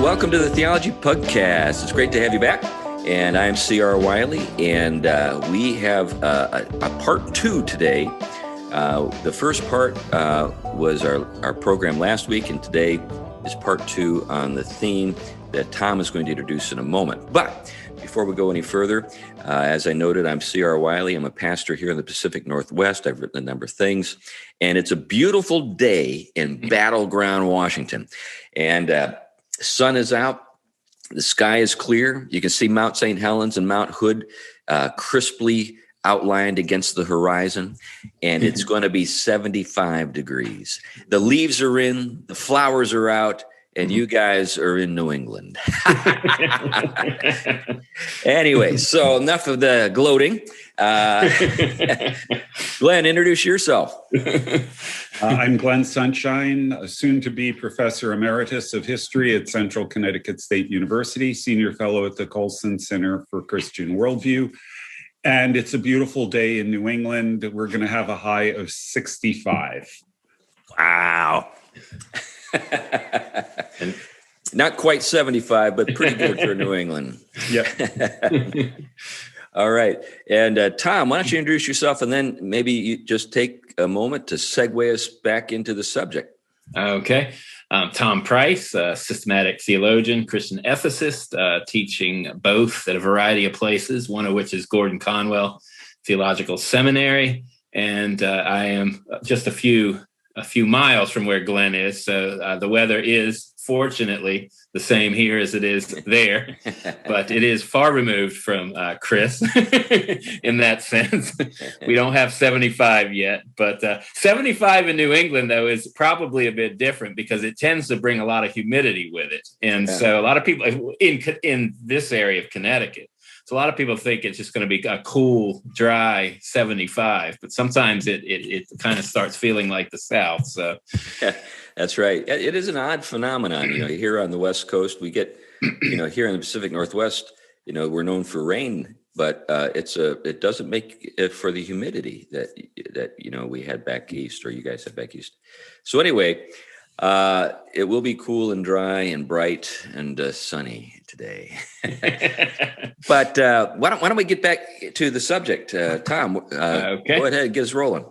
welcome to the Theology Pugcast. It's great to have you back. And I'm C.R. Wiley, and we have a part two today. The first part was our program last week, and today is part two on the theme that Tom is going to introduce in a moment. But before we go any further, as I noted, I'm C.R. Wiley. I'm a pastor here in the Pacific Northwest. I've written a number of things, and it's a beautiful day in Battleground, Washington. And the sun is out. The sky is clear. You can see Mount St. Helens and Mount Hood crisply outlined against the horizon, and it's going to be 75 degrees. The leaves are in, the flowers are out, and you guys are in New England. Anyway, so enough of the gloating. Glenn, introduce yourself. I'm Glenn Sunshine, a soon-to-be Professor Emeritus of History at Central Connecticut State University, Senior Fellow at the Colson Center for Christian Worldview. And it's a beautiful day in New England. We're going to have a high of 65. Wow. And not quite 75, but pretty good for New England. Yeah. All right. And Tom, why don't you introduce yourself, and then maybe you just take a moment to segue us back into the subject. Okay. Tom Price, a systematic theologian, Christian ethicist, teaching both at a variety of places, one of which is Gordon Conwell Theological Seminary. And I am just a few miles from where Glenn is. So the weather is, fortunately, the same here as it is there, but it is far removed from Chris in that sense. We don't have 75 yet, but 75 in New England, though, is probably a bit different because it tends to bring a lot of humidity with it. And so a lot of people in this area of Connecticut, so a lot of people think it's just going to be a cool, dry 75, but sometimes it kind of starts feeling like the South. So. Yeah, that's right. It is an odd phenomenon. Here on the West Coast, we get, here in the Pacific Northwest, we're known for rain, but it doesn't make it for the humidity that we had back east, or you guys had back east. So anyway, it will be cool and dry and bright and sunny today. But why don't we get back to the subject, Tom? Okay. Go ahead, get us rolling.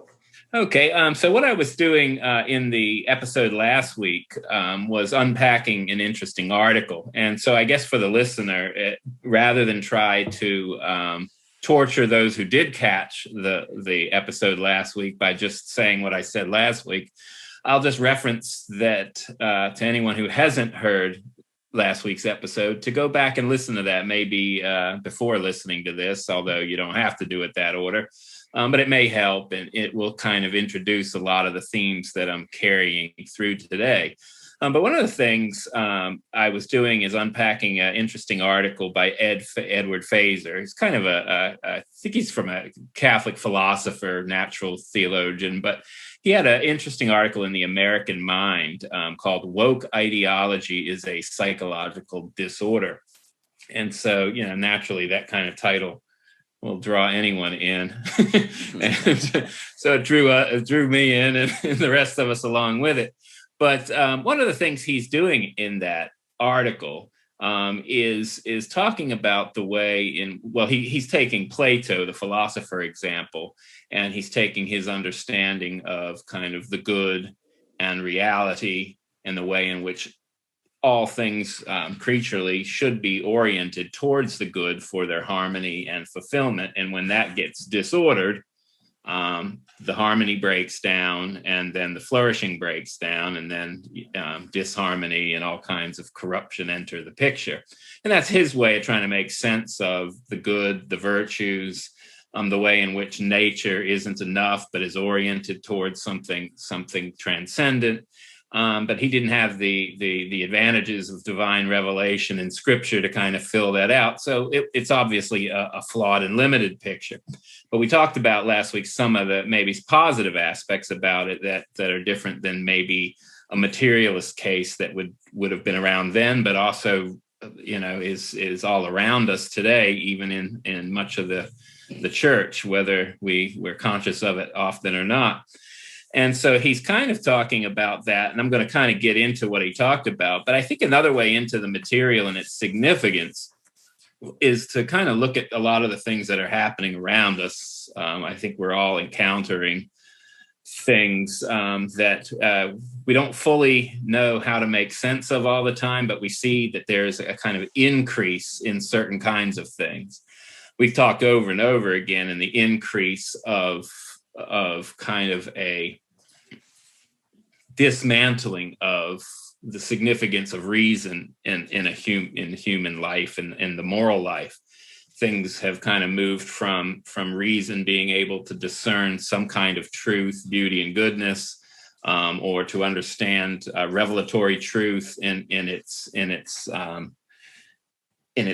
Okay, so what I was doing in the episode last week was unpacking an interesting article. And so I guess for the listener, rather than try to torture those who did catch the episode last week by just saying what I said last week, I'll just reference that to anyone who hasn't heard last week's episode to go back and listen to that maybe before listening to this, although you don't have to do it that order. But it may help, and it will kind of introduce a lot of the themes that I'm carrying through today. But one of the things I was doing is unpacking an interesting article by Edward Feser. He's kind of I think he's from a Catholic philosopher, natural theologian, but he had an interesting article in the American Mind called "Woke Ideology is a Psychological Disorder." And so, naturally, that kind of title will draw anyone in. And so it drew me in and the rest of us along with it. But one of the things he's doing in that article is talking about the way he's taking Plato, the philosopher example, and he's taking his understanding of kind of the good and reality and the way in which all things creaturely should be oriented towards the good for their harmony and fulfillment. And when that gets disordered, the harmony breaks down, and then the flourishing breaks down, and then disharmony and all kinds of corruption enter the picture. And that's his way of trying to make sense of the good, the virtues, the way in which nature isn't enough, but is oriented towards something transcendent. But he didn't have the advantages of divine revelation in Scripture to kind of fill that out. So it's obviously a flawed and limited picture. But we talked about last week some of the maybe positive aspects about it that are different than maybe a materialist case that would have been around then, but also is all around us today, even in much of the church, whether we're conscious of it often or not. And so he's kind of talking about that, and I'm going to kind of get into what he talked about. But I think another way into the material and its significance is to kind of look at a lot of the things that are happening around us. I think we're all encountering things that we don't fully know how to make sense of all the time, but we see that there's a kind of increase in certain kinds of things. We've talked over and over again in the increase of kind of a dismantling of the significance of reason in human life and the moral life. Things have kind of moved from reason being able to discern some kind of truth, beauty, and goodness, or to understand revelatory truth in its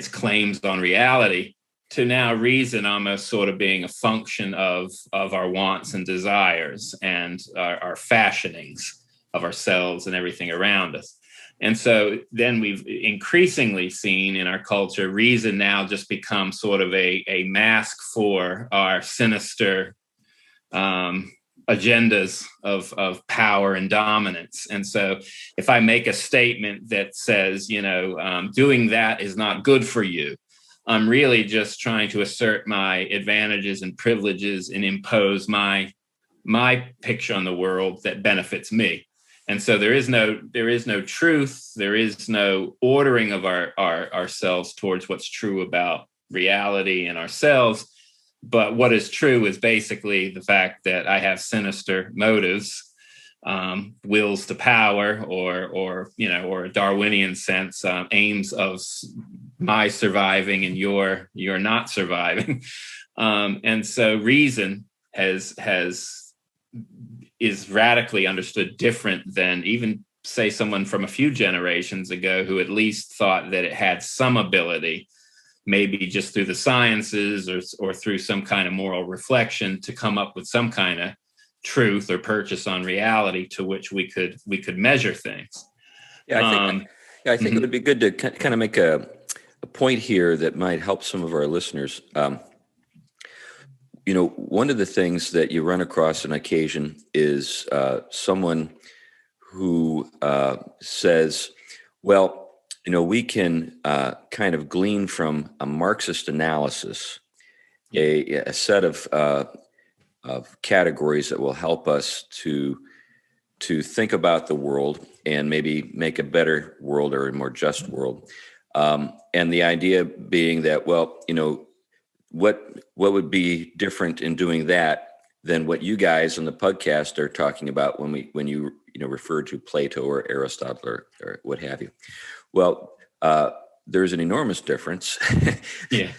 claims on reality, to now reason almost sort of being a function of our wants and desires and our fashionings of ourselves and everything around us. And so then we've increasingly seen in our culture, reason now just becomes sort of a mask for our sinister agendas of power and dominance. And so if I make a statement that says, doing that is not good for you, I'm really just trying to assert my advantages and privileges and impose my picture on the world that benefits me. And so there is no truth, there is no ordering of ourselves towards what's true about reality and ourselves. But what is true is basically the fact that I have sinister motives, wills to power, or a Darwinian sense, aims of my surviving and you're not surviving. And so reason is radically understood different than even, say, someone from a few generations ago who at least thought that it had some ability, maybe just through the sciences or through some kind of moral reflection, to come up with some kind of truth or purchase on reality to which we could measure things. I think it would be good to kind of make a point here that might help some of our listeners. One of the things that you run across on occasion is someone who says, well, we can kind of glean from a Marxist analysis a set of categories that will help us to think about the world and maybe make a better world or a more just world. And the idea being that, well, what would be different in doing that than what you guys on the podcast are talking about when you refer to Plato or Aristotle or what have you? Well, there's an enormous difference. Yeah.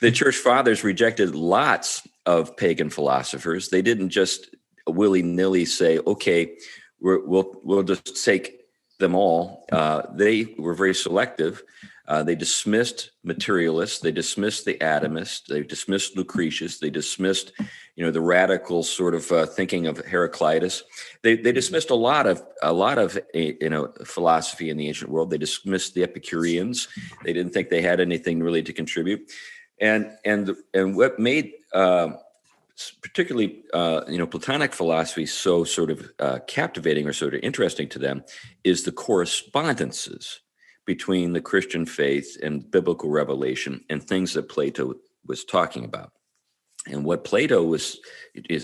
The church fathers rejected lots of pagan philosophers. They didn't just willy-nilly say, okay, we'll just take them all. They were very selective. They dismissed materialists. They dismissed the atomists. They dismissed Lucretius. They dismissed, the radical sort of thinking of Heraclitus. They dismissed a lot of philosophy in the ancient world. They dismissed the Epicureans. They didn't think they had anything really to contribute. And what made particularly Platonic philosophy so sort of captivating or sort of interesting to them is the correspondences between the Christian faith and biblical revelation and things that Plato was talking about. And what Plato is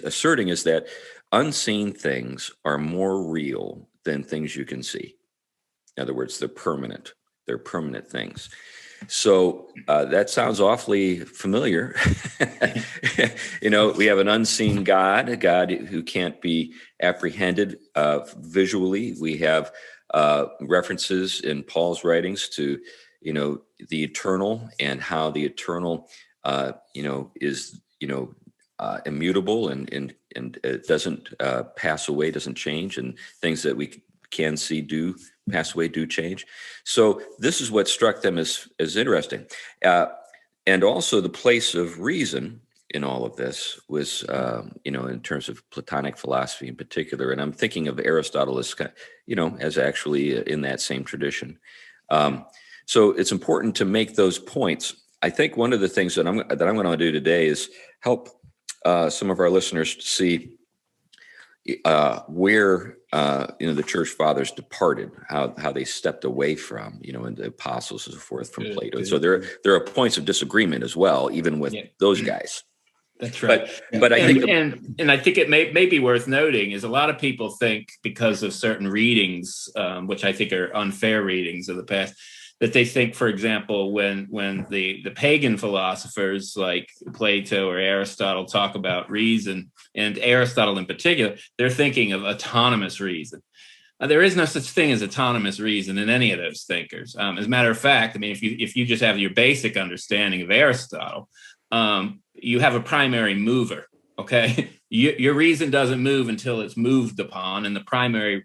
asserting is that unseen things are more real than things you can see. In other words, they're permanent. They're permanent things. So that sounds awfully familiar. We have an unseen God, a God who can't be apprehended visually. We have references in Paul's writings to, the eternal and how the eternal, is, immutable and it doesn't pass away, doesn't change, and things that we can see do pass away, do change. So this is what struck them as interesting. And also the place of reason in all of this was, in terms of Platonic philosophy in particular. And I'm thinking of Aristotle as, as actually in that same tradition. So it's important to make those points. I think one of the things that I'm going to do today is help some of our listeners to see, where the church fathers departed, how they stepped away from, and the apostles and so forth from Plato. And so there are points of disagreement as well, even with those guys. That's right. But I think I think it may be worth noting is a lot of people think because of certain readings, which I think are unfair readings of the past, that they think, for example, when the pagan philosophers like Plato or Aristotle talk about reason, and Aristotle in particular, they're thinking of autonomous reason. There is no such thing as autonomous reason in any of those thinkers. As a matter of fact, I mean, if you just have your basic understanding of Aristotle, you have a primary mover. Okay, your reason doesn't move until it's moved upon, and the primary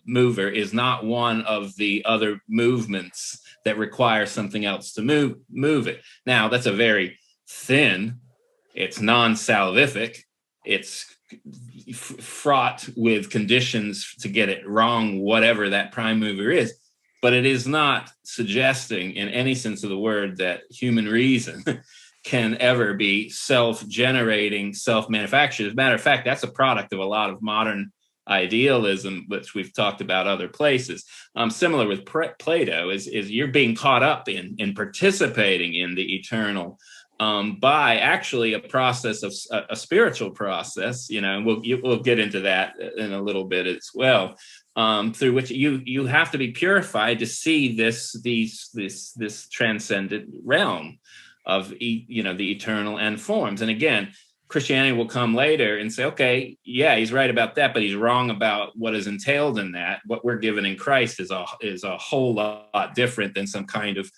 mover is not one of the other movements that require something else to move it. Now, that's a very thin. It's non-salvific. It's fraught with conditions to get it wrong, whatever that prime mover is. But it is not suggesting, in any sense of the word, that human reason can ever be self-generating, self-manufactured. As a matter of fact, that's a product of a lot of modern idealism, which we've talked about other places. Similar with Plato, is you're being caught up in participating in the eternal by actually a process of a spiritual process. And we'll get into that in a little bit as well. Through which you have to be purified to see this transcendent realm of the eternal end forms. And again, Christianity will come later and say, okay, yeah, he's right about that, but he's wrong about what is entailed in that. What we're given in Christ is a whole lot different than some kind of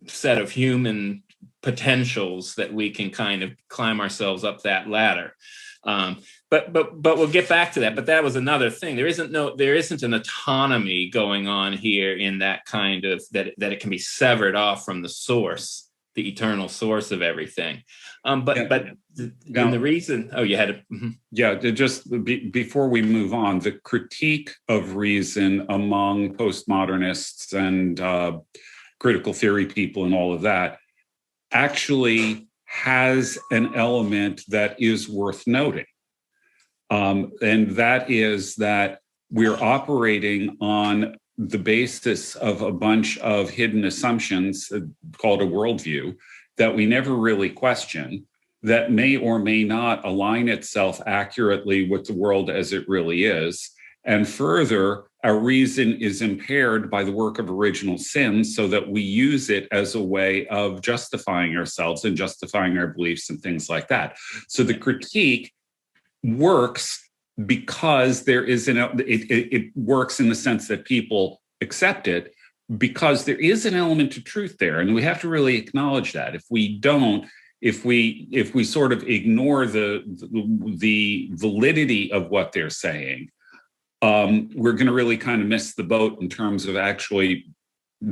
set of human potentials that we can kind of climb ourselves up that ladder. But we'll get back to that. But that was another thing. There isn't an autonomy going on here in that kind of that it can be severed off from the source, the eternal source of everything. The reason. Oh, you had to. Mm-hmm. Yeah, before we move on, the critique of reason among postmodernists and critical theory people and all of that actually has an element that is worth noting. And that is that we're operating on the basis of a bunch of hidden assumptions called a worldview that we never really question, that may or may not align itself accurately with the world as it really is. And further, our reason is impaired by the work of original sin, so that we use it as a way of justifying ourselves and justifying our beliefs and things like that. So the critique works because there is it works in the sense that people accept it, because there is an element of truth there, and we have to really acknowledge that. If we don't, if we sort of ignore the validity of what they're saying, we're going to really kind of miss the boat in terms of actually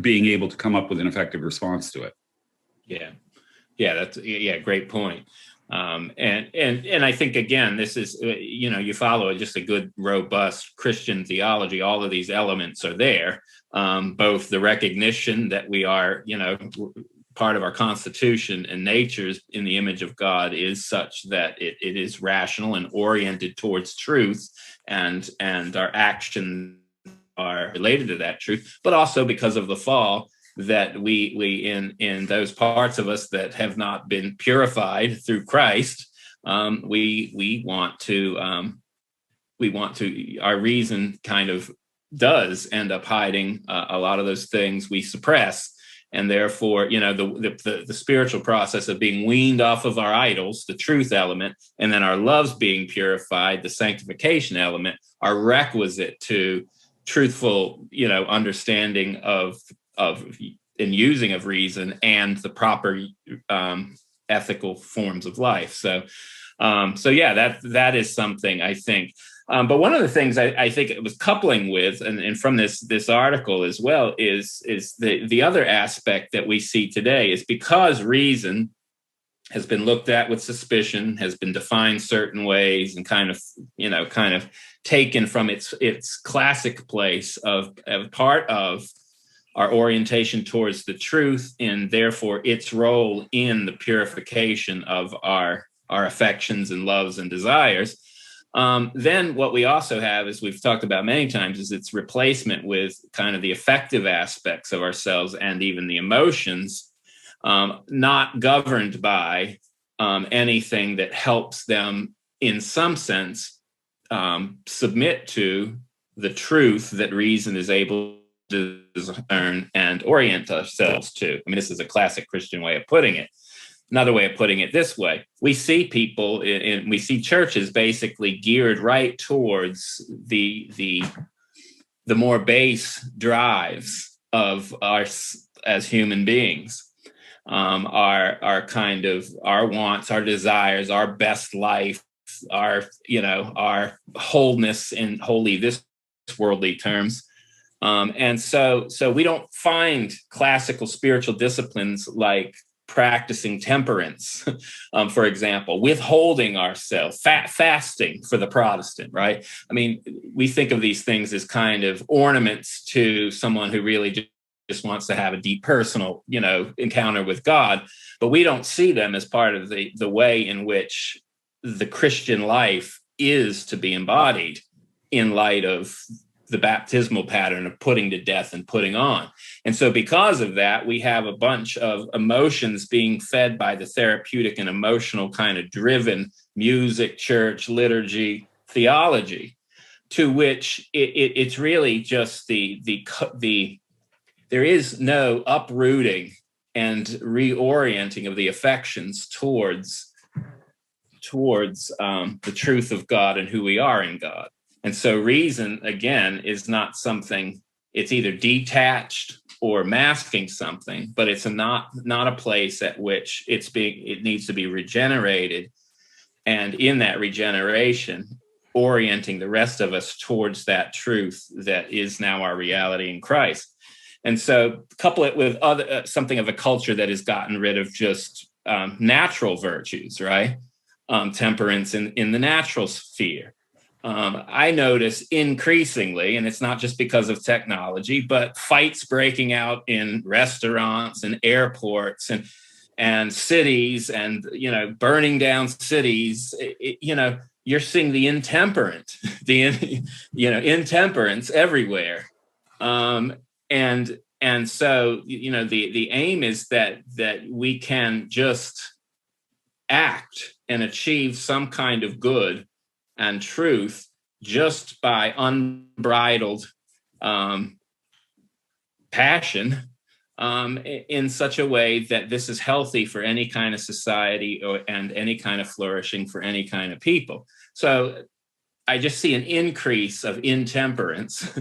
being able to come up with an effective response to it. That's great point. And I think, again, this is, you follow just a good, robust Christian theology. All of these elements are there, both the recognition that we are, part of our constitution and natures in the image of God is such that it is rational and oriented towards truth, and our actions are related to that truth, but also because of the fall, that we in those parts of us that have not been purified through Christ, we want to our reason kind of does end up hiding a lot of those things we suppress. And therefore, the spiritual process of being weaned off of our idols, the truth element, and then our loves being purified, the sanctification element, are requisite to truthful, understanding of and using of reason and the proper ethical forms of life. So that is something I think. But one of the things I think it was coupling with, and from this article as well, is the other aspect that we see today is because reason has been looked at with suspicion, has been defined certain ways, and kind of taken from its classic place of part of our orientation towards the truth, and therefore its role in the purification of our our affections and loves and desires. Then what we also have, as we've talked about many times, is its replacement with kind of the affective aspects of ourselves and even the emotions, not governed by anything that helps them in some sense submit to the truth that reason is able to discern and orient ourselves to. I mean, this is a classic Christian way of putting it. Another way of putting it this way: we see people, we see churches basically geared right towards the more base drives of us as human beings, our kind of our wants, our desires, our best life, our wholeness in wholly this worldly terms. And so we don't find classical spiritual disciplines like practicing temperance, for example, withholding ourselves, fasting for the Protestant, right? I mean, we think of these things as kind of ornaments to someone who really just wants to have a deep personal, encounter with God, but we don't see them as part of the way in which the Christian life is to be embodied in light of the baptismal pattern of putting to death and putting on. And so because of that, we have a bunch of emotions being fed by the therapeutic and emotional kind of driven music, church, liturgy, theology, to which it's really just the there is no uprooting and reorienting of the affections towards the truth of God and who we are in God. And so reason, again, is not something, it's either detached or masking something, but it's not a place at which it needs to be regenerated. And in that regeneration, orienting the rest of us towards that truth that is now our reality in Christ. And so couple it with other something of a culture that has gotten rid of just natural virtues, right? Temperance in the natural sphere. I notice increasingly, and it's not just because of technology, but fights breaking out in restaurants and airports and cities and, burning down cities. You're seeing the intemperate, intemperance everywhere. And so, the aim is that we can just act and achieve some kind of good and truth just by unbridled passion in such a way that this is healthy for any kind of society and any kind of flourishing for any kind of people. So I just see an increase of intemperance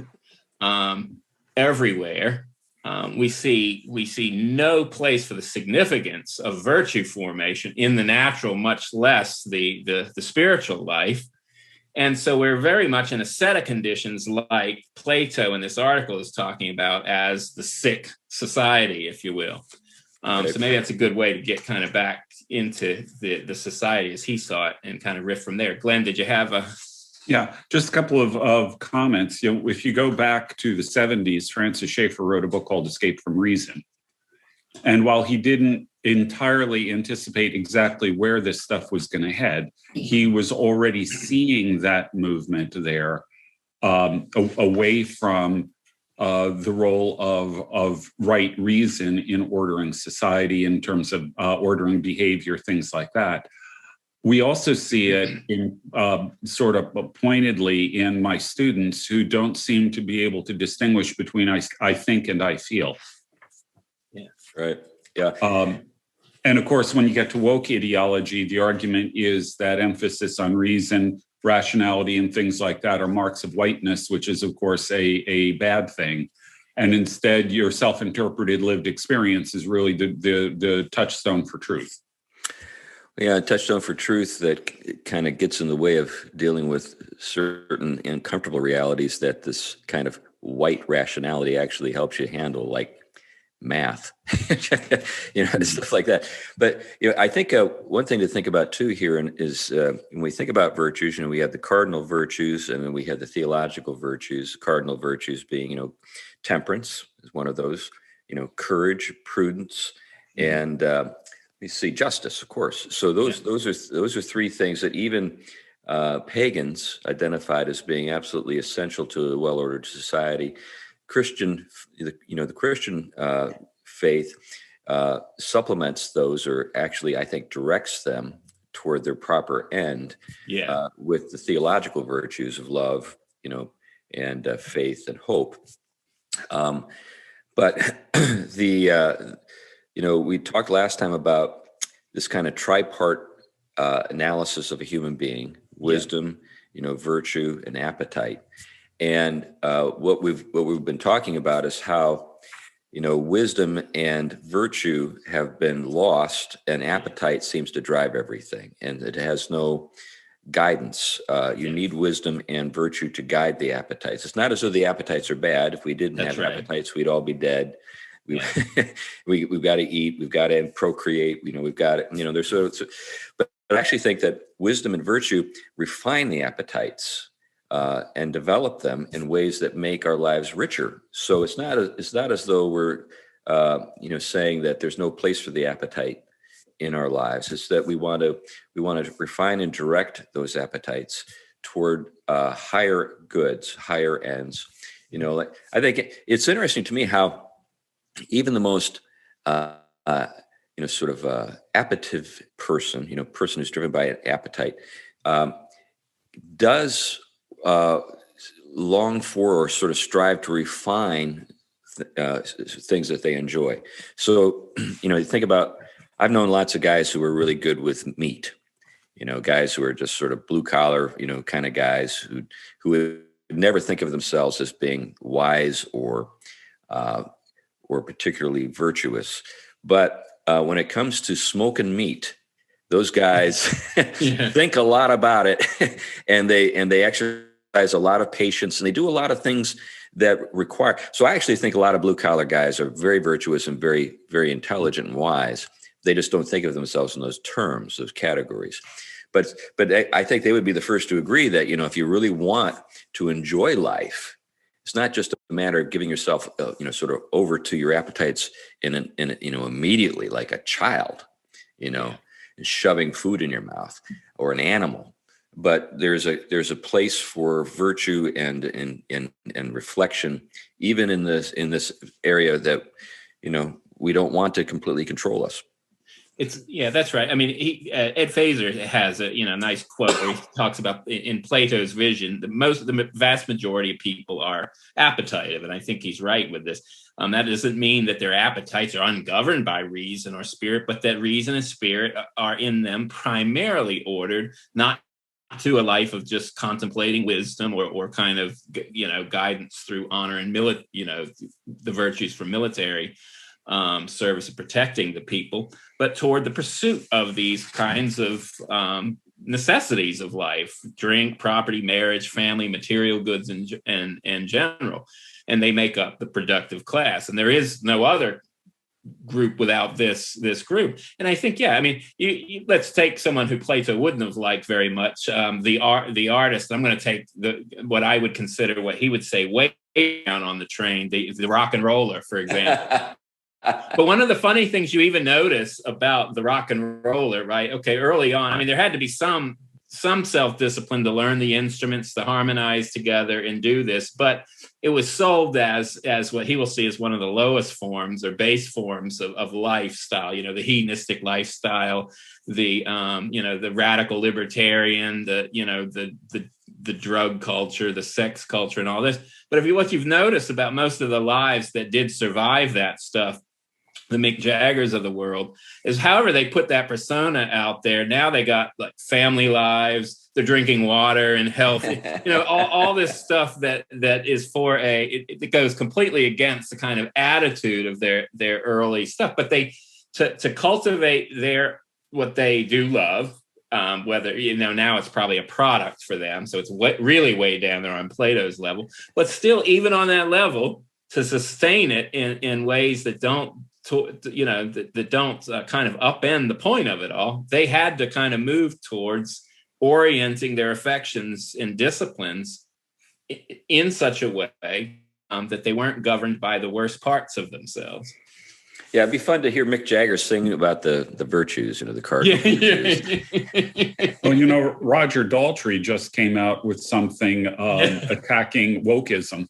everywhere. We see no place for the significance of virtue formation in the natural, much less the spiritual life. And so we're very much in a set of conditions like Plato in this article is talking about as the sick society, if you will. So maybe that's a good way to get kind of back into the society as he saw it and kind of riff from there. Glenn, did you have a... Yeah, just a couple of comments. If you go back to the 70s, Francis Schaeffer wrote a book called Escape from Reason. And while he didn't entirely anticipate exactly where this stuff was going to head, he was already seeing that movement there away from the role of right reason in ordering society in terms of ordering behavior, things like that. We also see it in sort of pointedly in my students who don't seem to be able to distinguish between I think and I feel. Yeah, right. Yeah. And of course, when you get to woke ideology, the argument is that emphasis on reason, rationality, and things like that are marks of whiteness, which is, of course, a bad thing. And instead, your self-interpreted lived experience is really the touchstone for truth. Yeah, a touchstone for truth that kind of gets in the way of dealing with certain uncomfortable realities that this kind of white rationality actually helps you handle, like math, stuff like that. But I think one thing to think about too here is when we think about virtues, we have the cardinal virtues, and then we have the theological virtues. Cardinal virtues being, temperance is one of those. Courage, prudence, and You see, justice, of course. So those are three things that even pagans identified as being absolutely essential to a well-ordered society. The Christian faith supplements those, or actually, I think, directs them toward their proper end. With the theological virtues of love, and faith and hope. But we talked last time about this kind of tripart analysis of a human being: wisdom, virtue, and appetite. And what we've been talking about is how wisdom and virtue have been lost, and appetite seems to drive everything, and it has no guidance. You need wisdom and virtue to guide the appetites. It's not as though the appetites are bad. If we didn't have appetites, we'd all be dead. We've got to eat. We've got to procreate. We've got it. But I actually think that wisdom and virtue refine the appetites and develop them in ways that make our lives richer. So it's not as though we're saying that there's no place for the appetite in our lives. It's that we want to refine and direct those appetites toward higher goods, higher ends. I think it's interesting to me how even the most appetitive person, person who's driven by an appetite, does long for or sort of strive to refine things that they enjoy. So, you think about, I've known lots of guys who are really good with meat, guys who are just sort of blue collar, kind of guys who would never think of themselves as being wise or particularly virtuous. But when it comes to smoking meat, those guys think a lot about it, and they exercise a lot of patience, and they do a lot of things that require. So I actually think a lot of blue collar guys are very virtuous and very, very intelligent and wise. They just don't think of themselves in those terms, those categories. But I think they would be the first to agree that, if you really want to enjoy life, it's not just a matter of giving yourself, sort of over to your appetites in immediately, like a child, and shoving food in your mouth, or an animal. But there's a place for virtue and reflection, even in this area that, we don't want to completely control us. That's right. I mean, Ed Feser has a nice quote where he talks about in Plato's vision, the vast majority of people are appetitive, and I think he's right with this. That doesn't mean that their appetites are ungoverned by reason or spirit, but that reason and spirit are in them primarily ordered not to a life of just contemplating wisdom or kind of guidance through honor and the virtues for military service of protecting the people, but toward the pursuit of these kinds of necessities of life: drink, property, marriage, family, material goods, and general. And they make up the productive class. And there is no other group without this group. And I think, let's take someone who Plato wouldn't have liked very much, the artist. I'm going to take what I would consider what he would say way down on the train, the rock and roller, for example. But one of the funny things you even notice about the rock and roller, right? Okay, early on, there had to be some self-discipline to learn the instruments, to harmonize together and do this, but it was sold as what he will see as one of the lowest forms or base forms of lifestyle, the hedonistic lifestyle, the radical libertarian, the drug culture, the sex culture, and all this. But what you've noticed about most of the lives that did survive that stuff, the Mick Jaggers of the world, is however they put that persona out there, now they got like family lives, they're drinking water and healthy, all this stuff that is for it goes completely against the kind of attitude of their early stuff. But they to cultivate what they do love, whether now it's probably a product for them, so it's really way down there on Plato's level, but still even on that level, to sustain it in ways that don't that don't kind of upend the point of it all, they had to kind of move towards orienting their affections and disciplines in such a way that they weren't governed by the worst parts of themselves. Yeah, it'd be fun to hear Mick Jagger sing about the virtues, the cardinal virtues. Well, Roger Daltrey just came out with something attacking wokeism.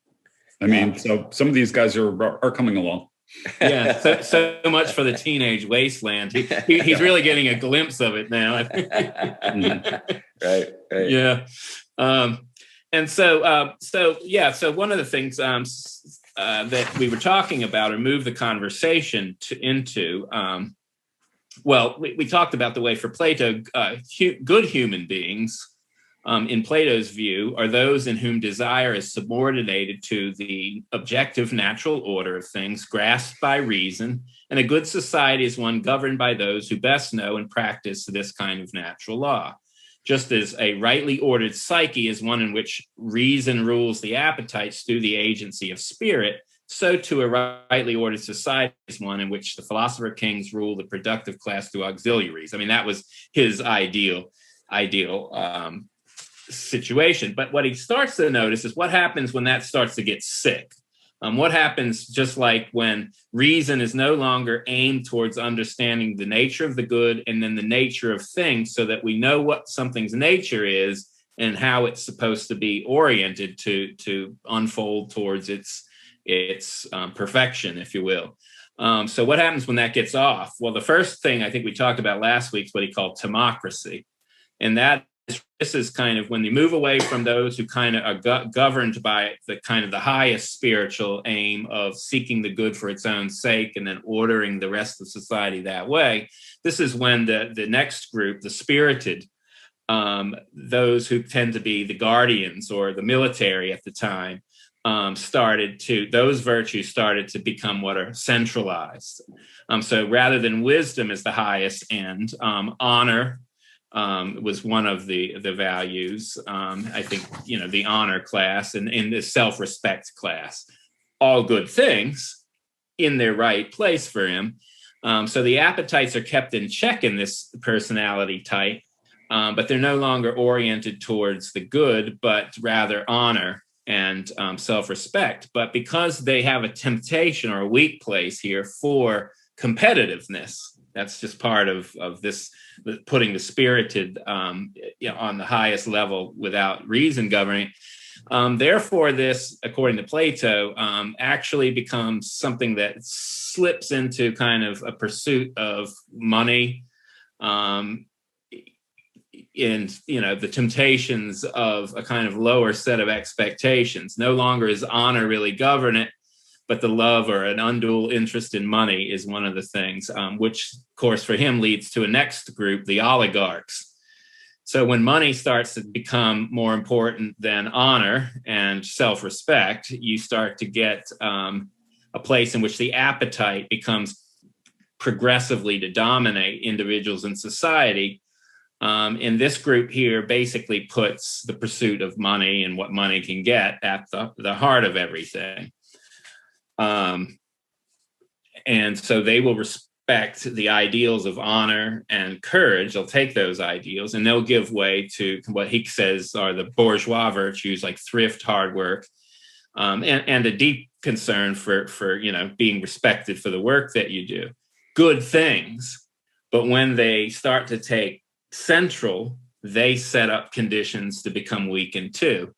I mean, so some of these guys are coming along. Yeah, so much for the teenage wasteland. He's really getting a glimpse of it now. Right. Yeah. And so one of the things that we were talking about, or move the conversation into, we talked about the way for Plato, good human beings, in Plato's view, are those in whom desire is subordinated to the objective natural order of things, grasped by reason, and a good society is one governed by those who best know and practice this kind of natural law. Just as a rightly ordered psyche is one in which reason rules the appetites through the agency of spirit, so too a rightly ordered society is one in which the philosopher kings rule the productive class through auxiliaries. I mean, that was his ideal situation. But what he starts to notice is what happens when that starts to get sick. What happens just like when reason is no longer aimed towards understanding the nature of the good and then the nature of things, so that we know what something's nature is and how it's supposed to be oriented to unfold towards its perfection, if you will. So what happens when that gets off? Well, the first thing I think we talked about last week is what he called timocracy. And this is kind of when you move away from those who kind of are governed by the kind of the highest spiritual aim of seeking the good for its own sake and then ordering the rest of society that way. This is when the next group, the spirited, those who tend to be the guardians or the military at the time, those virtues started to become what are centralized. So rather than wisdom as the highest end, honor was one of the values. I think, the honor class and the self-respect class, all good things in their right place for him. So the appetites are kept in check in this personality type, but they're no longer oriented towards the good, but rather honor and self-respect. But because they have a temptation or a weak place here for competitiveness, that's just part of this, putting the spirited on the highest level without reason governing. Therefore, this, according to Plato, actually becomes something that slips into kind of a pursuit of money, in the temptations of a kind of lower set of expectations. No longer is honor really govern it, but the love or an undue interest in money is one of the things, which, of course, for him leads to a next group, the oligarchs. So when money starts to become more important than honor and self-respect, you start to get a place in which the appetite becomes progressively to dominate individuals in society. And this group here basically puts the pursuit of money and what money can get at the heart of everything. And so they will respect the ideals of honor and courage. They'll take those ideals and they'll give way to what he says are the bourgeois virtues, like thrift, hard work, and a deep concern for being respected for the work that you do. Good things. But when they start to take central, they set up conditions to become weakened too.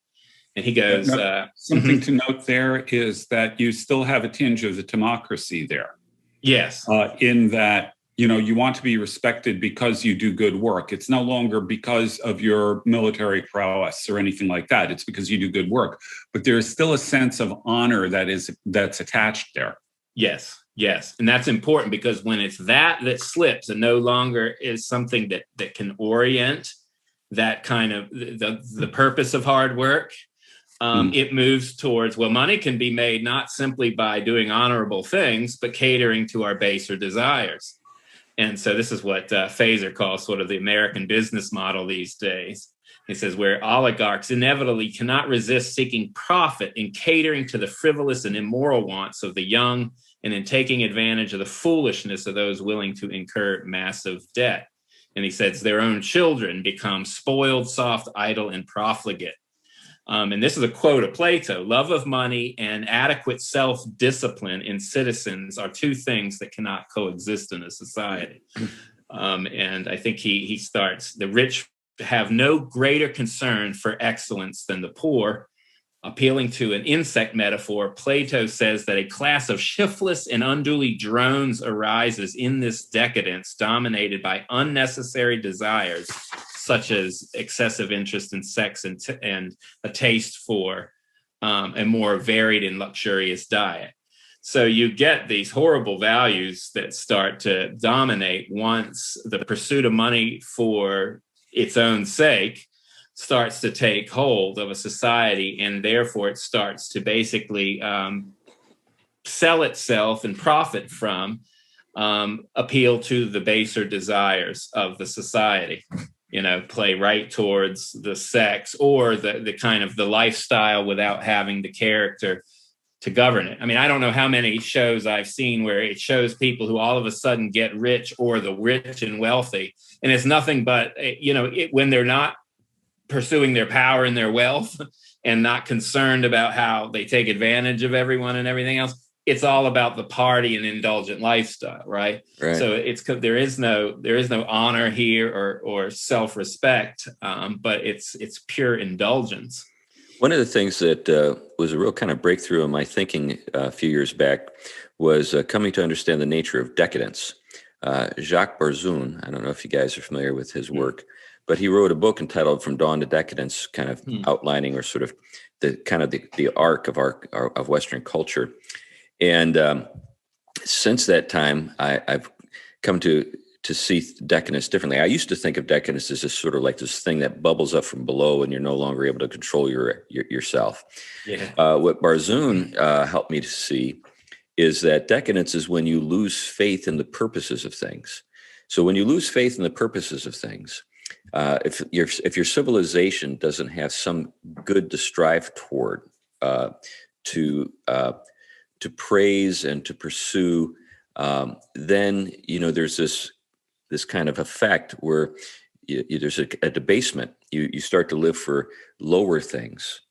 And he goes, something to note there is that you still have a tinge of the timocracy there. Yes. In that, you want to be respected because you do good work. It's no longer because of your military prowess or anything like that. It's because you do good work. But there is still a sense of honor that's attached there. Yes. And that's important, because when it's that slips and no longer is something that can orient that kind of the purpose of hard work, it moves towards, money can be made not simply by doing honorable things, but catering to our baser desires. And so this is what Feser calls sort of the American business model these days. He says, where oligarchs inevitably cannot resist seeking profit in catering to the frivolous and immoral wants of the young, and in taking advantage of the foolishness of those willing to incur massive debt. And he says their own children become spoiled, soft, idle, and profligate. And this is a quote of Plato: "Love of money and adequate self-discipline in citizens are two things that cannot coexist in a society." And I think he starts, "The rich have no greater concern for excellence than the poor." Appealing to an insect metaphor, Plato says that a class of shiftless and unduly drones arises in this decadence, dominated by unnecessary desires, such as excessive interest in sex and a taste for a more varied and luxurious diet. So you get these horrible values that start to dominate once the pursuit of money for its own sake starts to take hold of a society, and therefore it starts to basically sell itself and profit from, appeal to the baser desires of the society, play right towards the sex or the kind of the lifestyle without having the character to govern it. I mean, I don't know how many shows I've seen where it shows people who all of a sudden get rich, or the rich and wealthy, and it's nothing but, when they're not pursuing their power and their wealth and not concerned about how they take advantage of everyone and everything else, it's all about the party and indulgent lifestyle, right? So there is no honor here or self-respect, but it's pure indulgence. One of the things that was a real kind of breakthrough in my thinking a few years back was coming to understand the nature of decadence. Jacques Barzun, I don't know if you guys are familiar with his work, but he wrote a book entitled "From Dawn to Decadence," kind of outlining or sort of the arc of Western culture. And since that time, I've come to see decadence differently. I used to think of decadence as just sort of like this thing that bubbles up from below, and you're no longer able to control yourself. Yeah. What Barzun helped me to see is that decadence is when you lose faith in the purposes of things. So when you lose faith in the purposes of things, if your civilization doesn't have some good to strive toward, to praise and to pursue, then there's this kind of effect where there's a debasement. You start to live for lower things,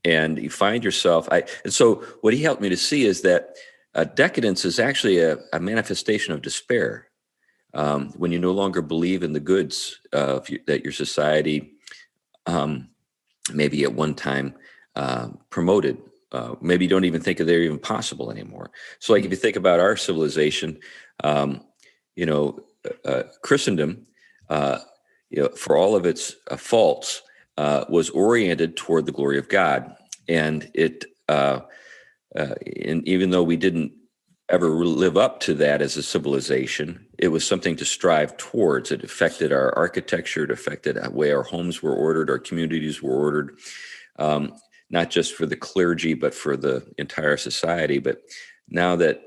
and you find yourself. And so what he helped me to see is that decadence is actually a manifestation of despair. When you no longer believe in the goods that your society maybe at one time promoted, maybe you don't even think they're even possible anymore. So like if you think about our civilization, Christendom, for all of its faults, was oriented toward the glory of God. And and even though we didn't ever live up to that as a civilization, it was something to strive towards. It affected our architecture. It affected the way our homes were ordered, our communities were ordered, not just for the clergy, but for the entire society. But now that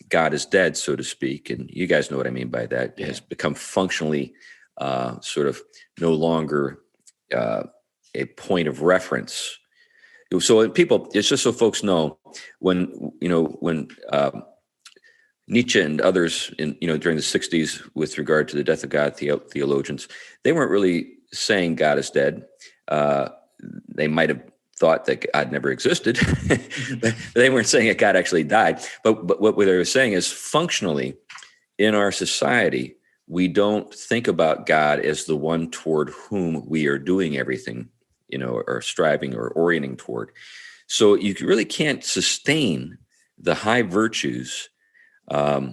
God is dead, so to speak, and you guys know what I mean by that, it has become functionally sort of no longer a point of reference. So people, it's just so folks know, when Nietzsche and others during the 60s, with regard to the death of God, theologians, they weren't really saying God is dead. They might have thought that God never existed. They weren't saying that God actually died. But what they were saying is, functionally, in our society, we don't think about God as the one toward whom we are doing everything, or striving or orienting toward. So you really can't sustain the high virtues, or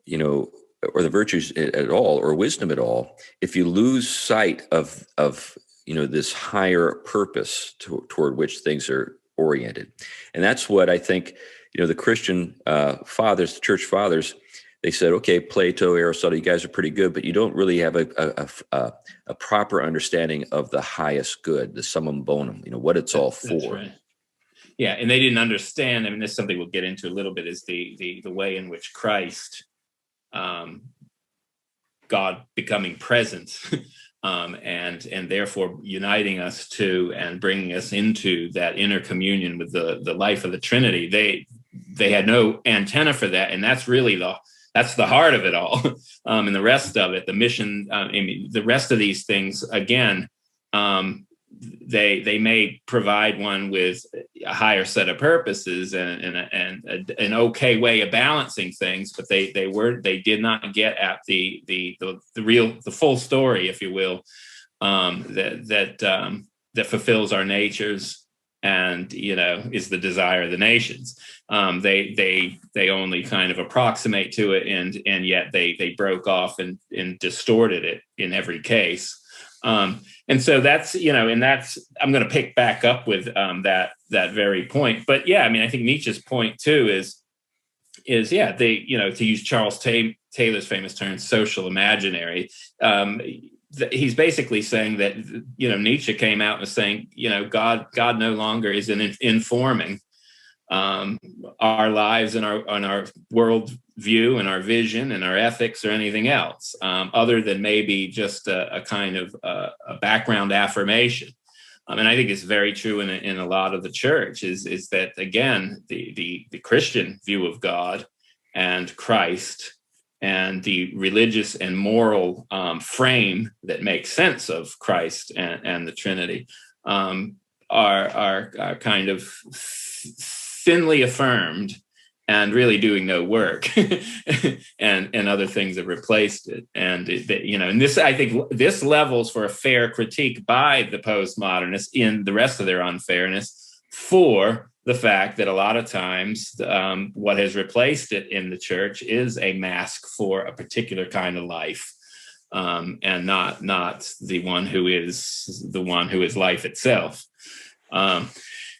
the virtues at all, or wisdom at all, if you lose sight of this higher purpose toward which things are oriented. And that's what I think, the Christian fathers, the church fathers, they said, okay, Plato, Aristotle, you guys are pretty good, but you don't really have a proper understanding of the highest good, the summum bonum, what it's all for. That's right. Yeah, and they didn't understand. I mean, this is something we'll get into a little bit, is the way in which Christ, God becoming present, and therefore uniting us to and bringing us into that inner communion with the life of the Trinity. They had no antenna for that, and that's really that's the heart of it all. And the rest of it, the mission, the rest of these things, again, they may provide one with a higher set of purposes and an okay way of balancing things, but they did not get at the full story, if you will, that fulfills our natures and is the desire of the nations. They only kind of approximate to it, and yet they broke off and distorted it in every case. And so that's I'm going to pick back up with that very point. But yeah, I mean, I think Nietzsche's point too is to use Charles Taylor's famous term, social imaginary. He's basically saying that Nietzsche came out and saying God no longer is informing our lives and our world view and our vision and our ethics or anything else, other than maybe just a kind of a background affirmation. And I think it's very true in a lot of the church is that, again, the Christian view of God and Christ and the religious and moral frame that makes sense of Christ and the Trinity are kind of thinly affirmed and really doing no work, and other things have replaced it. And and this, I think, this levels for a fair critique by the postmodernists in the rest of their unfairness for the fact that a lot of times what has replaced it in the church is a mask for a particular kind of life, and not the one who is life itself.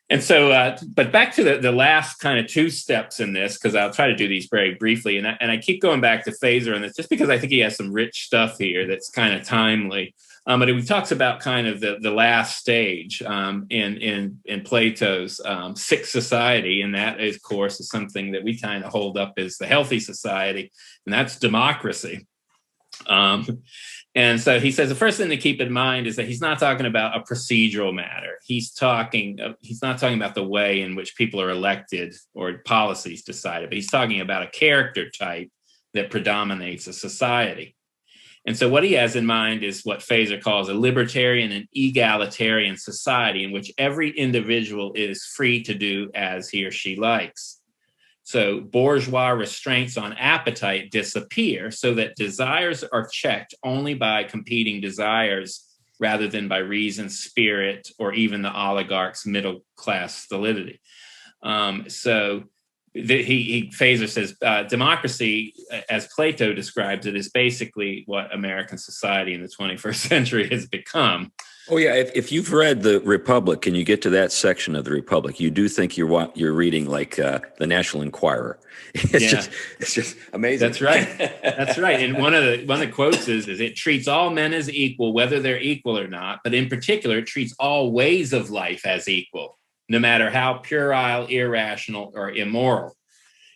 And so, but back to the last kind of two steps in this, because I'll try to do these very briefly. And I keep going back to Feser on this just because I think he has some rich stuff here that's kind of timely. But he talks about kind of the last stage in Plato's sixth society. And that, of course, is something that we kind of hold up as the healthy society, and that's democracy. And so he says the first thing to keep in mind is that he's not talking about a procedural matter. He's not talking about the way in which people are elected or policies decided, but he's talking about a character type that predominates a society. And so what he has in mind is what Feser calls a libertarian and egalitarian society in which every individual is free to do as he or she likes. So bourgeois restraints on appetite disappear so that desires are checked only by competing desires rather than by reason, spirit, or even the oligarch's middle class solidity. Feser says democracy, as Plato describes it, is basically what American society in the 21st century has become. Oh yeah, if you've read the Republic and you get to that section of the Republic, you do think you're reading like the National Enquirer. It's just amazing. That's right. That's right. And one of the quotes is it treats all men as equal, whether they're equal or not. But in particular, it treats all ways of life as equal, no matter how puerile, irrational, or immoral.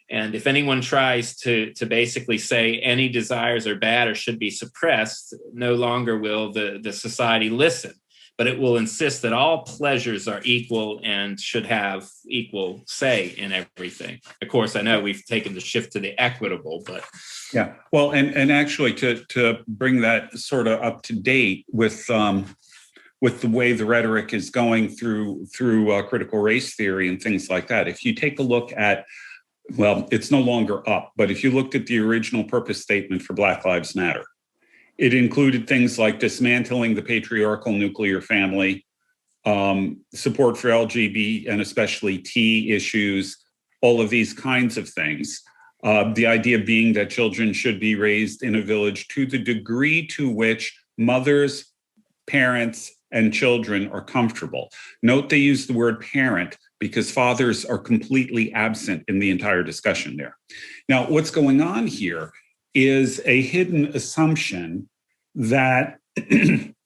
And if anyone tries to basically say any desires are bad or should be suppressed, no longer will the society listen, but it will insist that all pleasures are equal and should have equal say in everything. Of course, I know we've taken the shift to the equitable, but yeah. Well, and actually to bring that sort of up to date with the way the rhetoric is going through critical race theory and things like that, if you take a look at, well, it's no longer up, but if you looked at the original purpose statement for Black Lives Matter, it included things like dismantling the patriarchal nuclear family, support for LGBT and especially T issues, all of these kinds of things. The idea being that children should be raised in a village to the degree to which mothers, parents, and children are comfortable. Note they use the word parent because fathers are completely absent in the entire discussion there. Now, what's going on here is a hidden assumption that,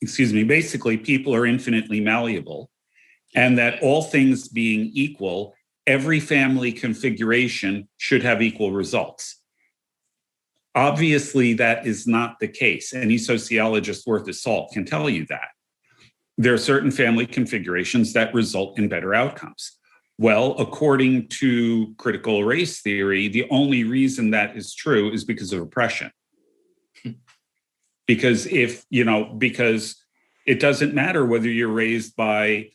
basically people are infinitely malleable and that all things being equal, every family configuration should have equal results. Obviously, that is not the case. Any sociologist worth his salt can tell you that. There are certain family configurations that result in better outcomes. Well, according to critical race theory, the only reason that is true is because of oppression. Because It doesn't matter whether you're raised by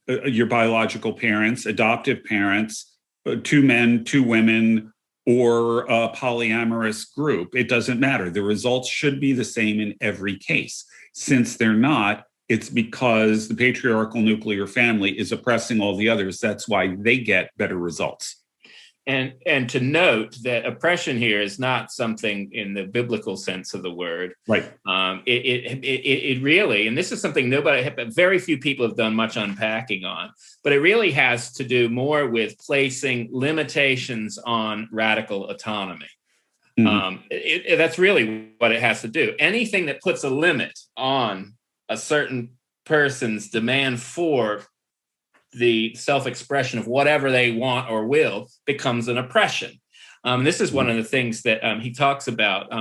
your biological parents, adoptive parents, 2 men, 2 women, or a polyamorous group. It doesn't matter. The results should be the same in every case. Since they're not, it's because the patriarchal nuclear family is oppressing all the others. That's why they get better results. And to note that oppression here is not something in the biblical sense of the word. Right. It really, and this is something very few people have done much unpacking on, but it really has to do more with placing limitations on radical autonomy. Mm-hmm. That's really what it has to do. Anything that puts a limit on a certain person's demand for the self-expression of whatever they want or will becomes an oppression. This is one of the things that he talks about.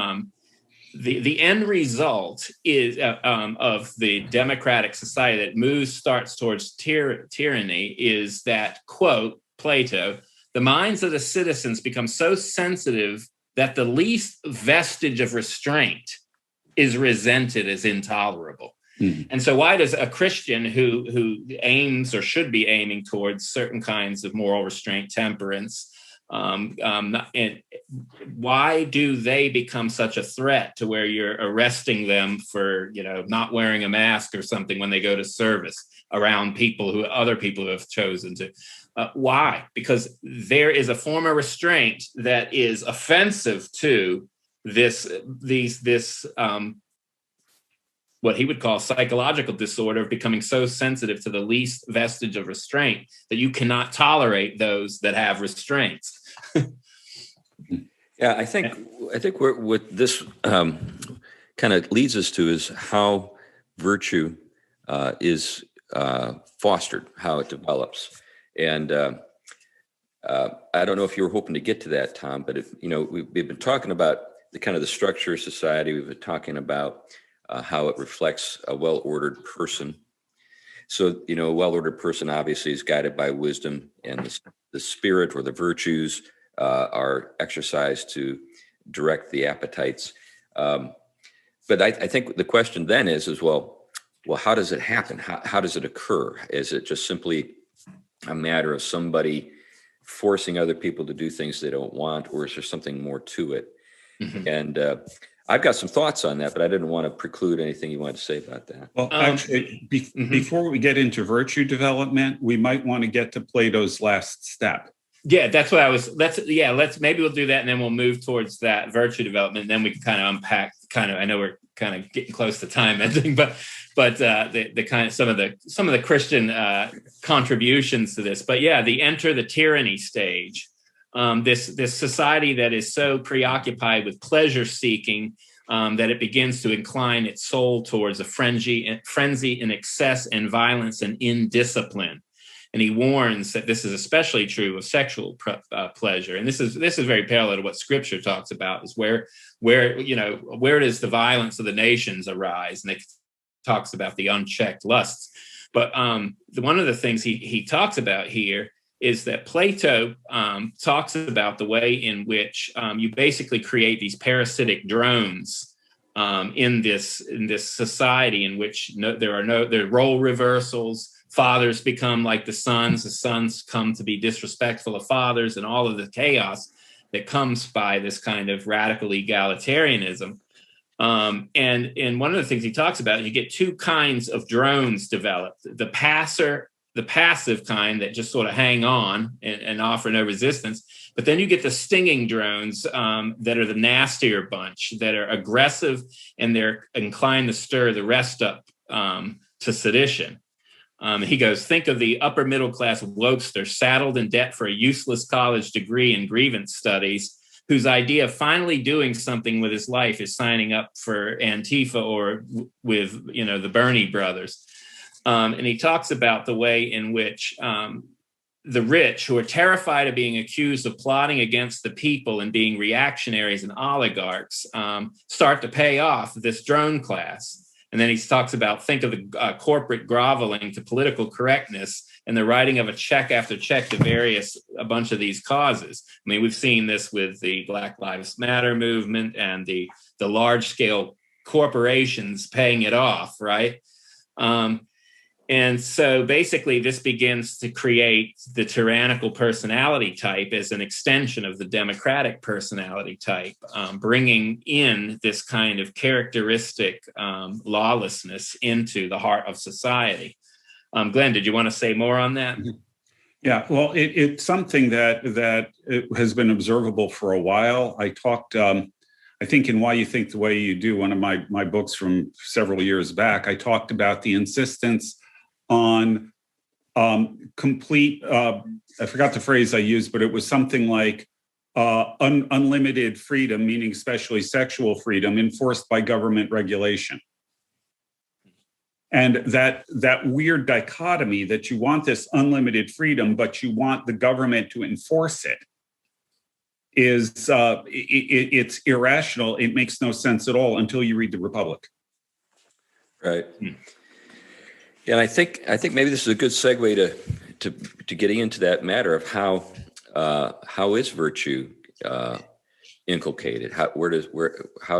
The end result is of the democratic society that starts towards tyranny is that, quote, Plato, the minds of the citizens become so sensitive that the least vestige of restraint is resented as intolerable. And so why does a Christian who aims or should be aiming towards certain kinds of moral restraint, temperance, and why do they become such a threat to where you're arresting them for, not wearing a mask or something when they go to service around other people who have chosen to? Why? Because there is a form of restraint that is offensive to this what he would call psychological disorder of becoming so sensitive to the least vestige of restraint that you cannot tolerate those that have restraints. Yeah, I think what this kind of leads us to is how virtue is fostered, how it develops. And I don't know if you were hoping to get to that, Tom, but we've been talking about the kind of the structure of society. We've been talking about how it reflects a well-ordered person. So, a well-ordered person obviously is guided by wisdom, and the spirit or the virtues are exercised to direct the appetites. But I think the question then is well, how does it happen? How does it occur? Is it just simply a matter of somebody forcing other people to do things they don't want, or is there something more to it? Mm-hmm. And I've got some thoughts on that, but I didn't want to preclude anything you wanted to say about that. Well, actually, before we get into virtue development, we might want to get to Plato's last step. Yeah, maybe we'll do that, and then we'll move towards that virtue development, and then we can kind of unpack I know we're kind of getting close to time ending, but the kind of some of the Christian contributions to this. But yeah, enter the tyranny stage. This society that is so preoccupied with pleasure seeking that it begins to incline its soul towards a frenzy in excess and violence and indiscipline. And he warns that this is especially true of sexual pleasure. And this is very parallel to what Scripture talks about, is where does the violence of the nations arise? And it talks about the unchecked lusts. But one of the things he talks about here is that Plato talks about the way in which you basically create these parasitic drones in this society in which there are role reversals. Fathers become like the sons come to be disrespectful of fathers, and all of the chaos that comes by this kind of radical egalitarianism. And one of the things he talks about, you get 2 kinds of drones developed: the passive kind that just sort of hang on and offer no resistance. But then you get the stinging drones that are the nastier bunch, that are aggressive, and they're inclined to stir the rest up to sedition. He goes, think of the upper middle class wokester saddled in debt for a useless college degree in grievance studies, whose idea of finally doing something with his life is signing up for Antifa or with the Bernie brothers. And he talks about the way in which the rich, who are terrified of being accused of plotting against the people and being reactionaries and oligarchs, start to pay off this drone class. And then he talks about, think of the corporate groveling to political correctness and the writing of a check after check to a bunch of these causes. I mean, we've seen this with the Black Lives Matter movement and the large scale corporations paying it off, right? And so basically, this begins to create the tyrannical personality type as an extension of the democratic personality type, bringing in this kind of characteristic lawlessness into the heart of society. Glenn, did you want to say more on that? Yeah, well, it's something that has been observable for a while. I talked, I think in Why You Think the Way You Do, one of my books from several years back, I talked about the insistence on complete, I forgot the phrase I used, but it was something like unlimited freedom, meaning especially sexual freedom, enforced by government regulation. And that weird dichotomy that you want this unlimited freedom, but you want the government to enforce it, is it's irrational. It makes no sense at all until you read the Republic. Right. Yeah, and I think maybe this is a good segue to getting into that matter of how is virtue inculcated? How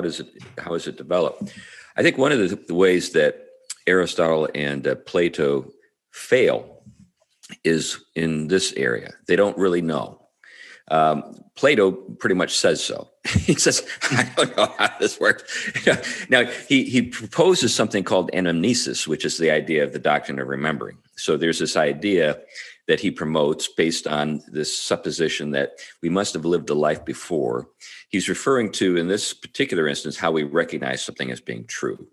is it developed? I think one of the ways that Aristotle and Plato fail is in this area. They don't really know. Plato pretty much says so. He says, I don't know how this works. Now, he proposes something called anamnesis, which is the idea of the doctrine of remembering. So there's this idea that he promotes based on this supposition that we must have lived a life before. He's referring to, in this particular instance, how we recognize something as being true.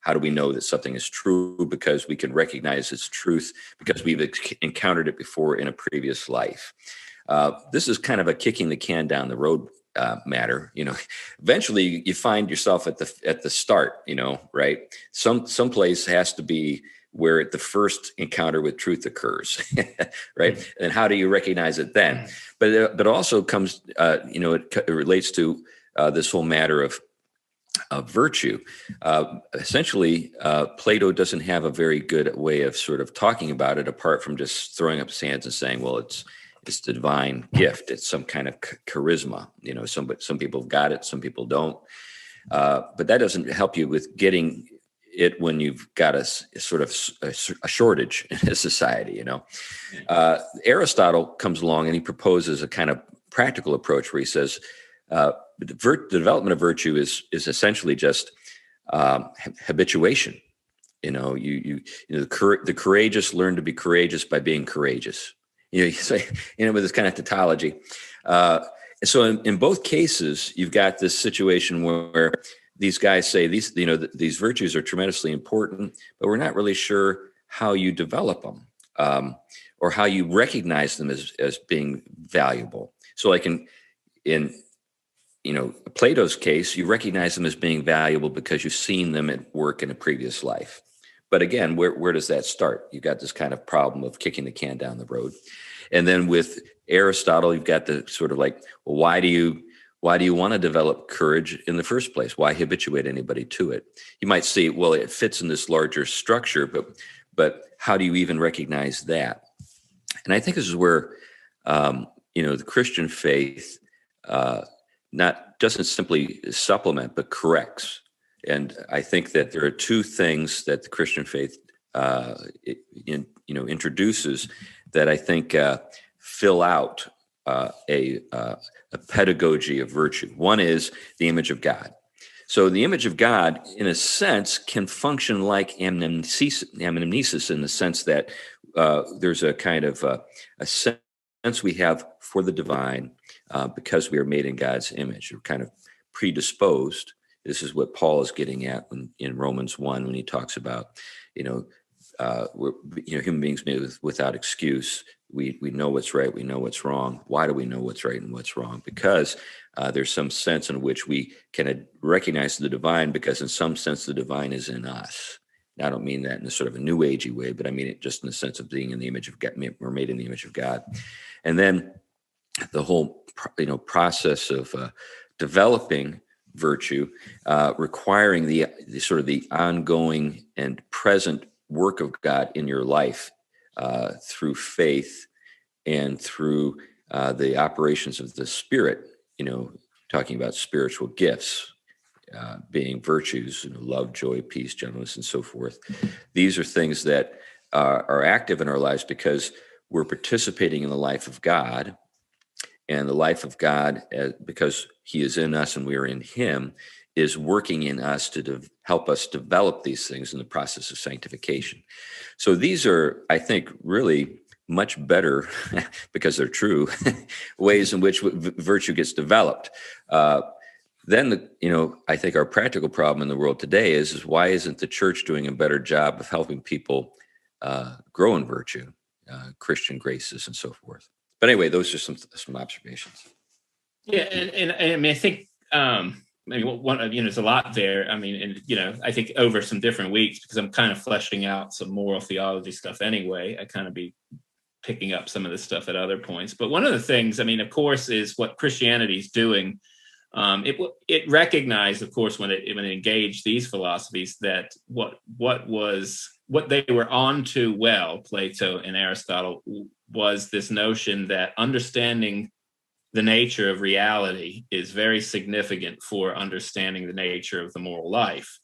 How do we know that something is true? Because we can recognize its truth because we've encountered it before in a previous life. This is kind of a kicking the can down the road matter. Eventually you find yourself at the start. Right? Some place has to be where the first encounter with truth occurs, right? And how do you recognize it then? But it also comes, it relates to this whole matter of virtue. Essentially, Plato doesn't have a very good way of sort of talking about it, apart from just throwing up his hands and saying, well, it's the divine gift. It's some kind of charisma. Some people have got it, some people don't. But that doesn't help you with getting it when you've got a sort of a shortage in a society. Aristotle comes along and he proposes a kind of practical approach where he says, the development of virtue is essentially just habituation. The courageous learn to be courageous by being courageous. You say, with this kind of tautology. So in both cases, you've got this situation where these guys say these virtues are tremendously important, but we're not really sure how you develop them or how you recognize them as being valuable. So like in Plato's case, you recognize them as being valuable because you've seen them at work in a previous life. But again, where does that start? You've got this kind of problem of kicking the can down the road. And then with Aristotle, you've got the sort of like, well, why do you want to develop courage in the first place? Why habituate anybody to it? You might say, well, it fits in this larger structure, but how do you even recognize that? And I think this is where, the Christian faith doesn't simply supplement, but corrects. And I think that there are two things that the Christian faith, introduces that I think fill out a pedagogy of virtue. One is the image of God. So the image of God, in a sense, can function like anamnesis in the sense that there's a kind of a sense we have for the divine because we are made in God's image. We're kind of predisposed. This is what Paul is getting at in Romans 1 when he talks about, we're human beings made without excuse. We know what's right. We know what's wrong. Why do we know what's right and what's wrong? Because there's some sense in which we can recognize the divine because in some sense the divine is in us. Now, I don't mean that in a sort of a new agey way, but I mean it just in the sense of being in the image of God. We're made in the image of God. And then the whole process of developing virtue, requiring the sort of the ongoing and present work of God in your life through faith and through the operations of the Spirit, talking about spiritual gifts. being virtues, love, joy, peace, gentleness, and so forth. These are things that are active in our lives because we're participating in the life of God, and the life of God, because he is in us and we are in him, is working in us to help us develop these things in the process of sanctification. So these are, I think, really much better, because they're true, ways in which virtue gets developed. Then, I think our practical problem in the world today is why isn't the church doing a better job of helping people grow in virtue, Christian graces, and so forth? But anyway, those are some observations. Yeah, and I mean, I think there's a lot there. I mean, and I think over some different weeks, because I'm kind of fleshing out some moral theology stuff anyway, I kind of be picking up some of this stuff at other points. But one of the things, I mean, of course, is what Christianity is doing. It recognized, of course, when it engaged these philosophies, that what they were onto, Plato and Aristotle, was this notion that understanding the nature of reality is very significant for understanding the nature of the moral life.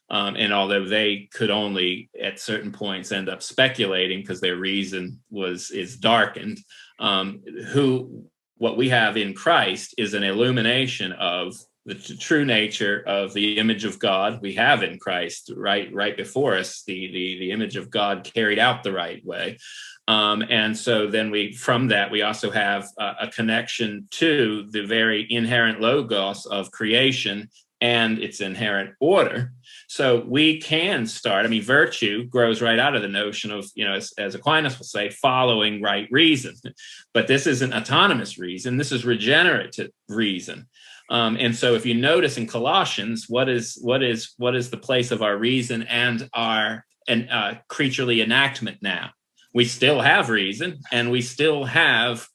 And although they could only at certain points end up speculating because their reason is darkened, what we have in Christ is an illumination of the true nature of the image of God we have in Christ right before us, the image of God carried out the right way. And so then from that, we also have a connection to the very inherent logos of creation and its inherent order. So we can start, virtue grows right out of the notion of, as Aquinas will say, following right reason. But this isn't autonomous reason. This is regenerative reason. And so if you notice in Colossians, what is the place of our reason and our creaturely enactment now? We still have reason, and we still have